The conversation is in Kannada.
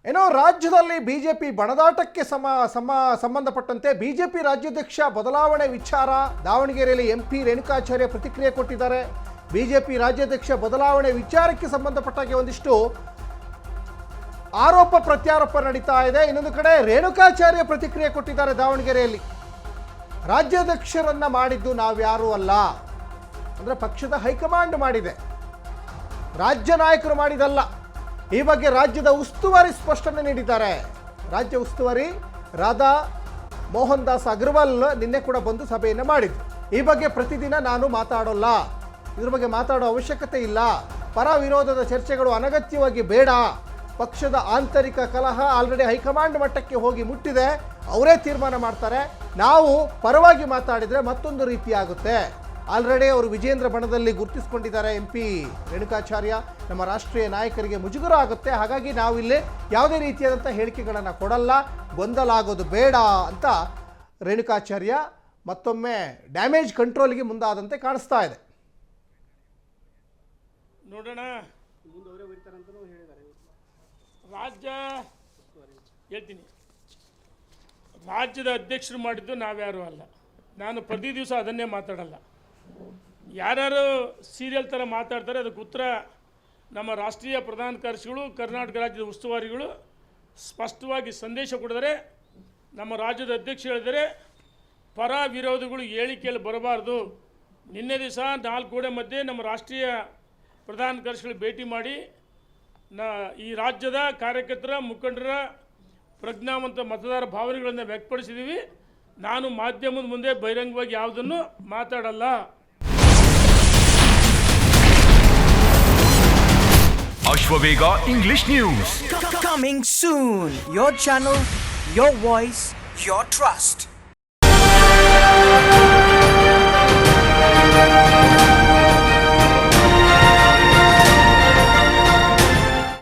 ಏನೋ ರಾಜ್ಯದಲ್ಲಿ ಬಿಜೆಪಿ ಬಣದಾಟಕ್ಕೆ ಸಂಬಂಧಪಟ್ಟಂತೆ ಬಿಜೆಪಿ ರಾಜ್ಯಾಧ್ಯಕ್ಷ ಬದಲಾವಣೆ ವಿಚಾರ ದಾವಣಗೆರೆಯಲ್ಲಿ ಎಂಪಿ ರೇಣುಕಾಚಾರ್ಯ ಪ್ರತಿಕ್ರಿಯೆ ಕೊಟ್ಟಿದ್ದಾರೆ. ಬಿಜೆಪಿ ರಾಜ್ಯಾಧ್ಯಕ್ಷ ಬದಲಾವಣೆ ವಿಚಾರಕ್ಕೆ ಸಂಬಂಧಪಟ್ಟಾಗೆ ಒಂದಿಷ್ಟು ಆರೋಪ ಪ್ರತ್ಯಾರೋಪ ನಡೀತಾ ಇದೆ. ಇನ್ನೊಂದು ಕಡೆ ರೇಣುಕಾಚಾರ್ಯ ಪ್ರತಿಕ್ರಿಯೆ ಕೊಟ್ಟಿದ್ದಾರೆ. ದಾವಣಗೆರೆಯಲ್ಲಿ ರಾಜ್ಯಾಧ್ಯಕ್ಷರನ್ನ ಮಾಡಿದ್ದು ನಾವ್ಯಾರೂ ಅಲ್ಲ, ಅಂದ್ರೆ ಪಕ್ಷದ ಹೈಕಮಾಂಡ್ ಮಾಡಿದೆ, ರಾಜ್ಯ ನಾಯಕರು ಮಾಡಿದಲ್ಲ. ಈ ಬಗ್ಗೆ ರಾಜ್ಯದ ಉಸ್ತುವಾರಿ ಸ್ಪಷ್ಟನೆ ನೀಡಿದ್ದಾರೆ. ರಾಜ್ಯ ಉಸ್ತುವಾರಿ ರಾಧಾ ಮೋಹನ್ ದಾಸ್ ಅಗರ್ವಾಲ್ ನಿನ್ನೆ ಕೂಡ ಬಂದು ಸಭೆಯನ್ನು ಮಾಡಿದ್ರು. ಈ ಬಗ್ಗೆ ಪ್ರತಿದಿನ ನಾನು ಮಾತಾಡೋಲ್ಲ, ಇದ್ರ ಬಗ್ಗೆ ಮಾತಾಡೋ ಅವಶ್ಯಕತೆ ಇಲ್ಲ, ಪರ ವಿರೋಧದ ಚರ್ಚೆಗಳು ಅನಗತ್ಯವಾಗಿ ಬೇಡ, ಪಕ್ಷದ ಆಂತರಿಕ ಕಲಹ ಆಲ್ರೆಡಿ ಹೈಕಮಾಂಡ್ ಮಟ್ಟಕ್ಕೆ ಹೋಗಿ ಮುಟ್ಟಿದೆ, ಅವರೇ ತೀರ್ಮಾನ ಮಾಡ್ತಾರೆ, ನಾವು ಪರವಾಗಿ ಮಾತಾಡಿದರೆ ಮತ್ತೊಂದು ರೀತಿ ಆಗುತ್ತೆ. ಆಲ್ರೆಡಿ ಅವರು ವಿಜೇಂದ್ರ ಬಣದಲ್ಲಿ ಗುರುತಿಸಿಕೊಂಡಿದ್ದಾರೆ ಎಂಪಿ ರೇಣುಕಾಚಾರ್ಯ, ನಮ್ಮ ರಾಷ್ಟ್ರೀಯ ನಾಯಕರಿಗೆ ಮುಜುಗರ ಆಗುತ್ತೆ, ಹಾಗಾಗಿ ನಾವಿಲ್ಲಿ ಯಾವುದೇ ರೀತಿಯಾದಂಥ ಹೇಳಿಕೆಗಳನ್ನು ಕೊಡಲ್ಲ, ಗೊಂದಲ ಆಗೋದು ಬೇಡ ಅಂತ ರೇಣುಕಾಚಾರ್ಯ ಮತ್ತೊಮ್ಮೆ ಡ್ಯಾಮೇಜ್ ಕಂಟ್ರೋಲ್ಗೆ ಮುಂದಾದಂತೆ ಕಾಣಿಸ್ತಾ ಇದೆ. ನೋಡೋಣ, ರಾಜ್ಯ ಹೇಳ್ತೀನಿ, ರಾಜ್ಯದ ಅಧ್ಯಕ್ಷರು ಮಾಡಿದ್ದು ನಾವ್ಯಾರೂ ಅಲ್ಲ. ನಾನು ಪ್ರತಿ ದಿವಸ ಅದನ್ನೇ ಮಾತಾಡಲ್ಲ. ಯಾರ್ಯಾರು ಸೀರಿಯಲ್ ಥರ ಮಾತಾಡ್ತಾರೆ ಅದಕ್ಕೆ ಉತ್ತರ ನಮ್ಮ ರಾಷ್ಟ್ರೀಯ ಪ್ರಧಾನ ಕಾರ್ಯದರ್ಶಿಗಳು, ಕರ್ನಾಟಕ ರಾಜ್ಯದ ಉಸ್ತುವಾರಿಗಳು ಸ್ಪಷ್ಟವಾಗಿ ಸಂದೇಶ ಕೊಡಿದರೆ, ನಮ್ಮ ರಾಜ್ಯದ ಅಧ್ಯಕ್ಷ ಹೇಳಿದರೆ ಪರ ವಿರೋಧಿಗಳು ಹೇಳಿಕೆಯಲ್ಲಿ ಬರಬಾರ್ದು. ನಿನ್ನೆ ದಿವಸ 4 ಗೋಡೆ ಮಧ್ಯೆ ನಮ್ಮ ರಾಷ್ಟ್ರೀಯ ಪ್ರಧಾನ ಕಾರ್ಯದರ್ಶಿಗಳು ಭೇಟಿ ಮಾಡಿ ಈ ರಾಜ್ಯದ ಕಾರ್ಯಕರ್ತರ ಮುಖಂಡರ ಪ್ರಜ್ಞಾವಂತ ಮತದಾರ ಭಾವನೆಗಳನ್ನು ವ್ಯಕ್ತಪಡಿಸಿದ್ದೀವಿ. ನಾನು ಮಾಧ್ಯಮದ ಮುಂದೆ ಬಹಿರಂಗವಾಗಿ ಯಾವುದನ್ನು ಮಾತಾಡಲ್ಲ. Ashwavega English News. Coming soon. Your channel, your voice, your trust.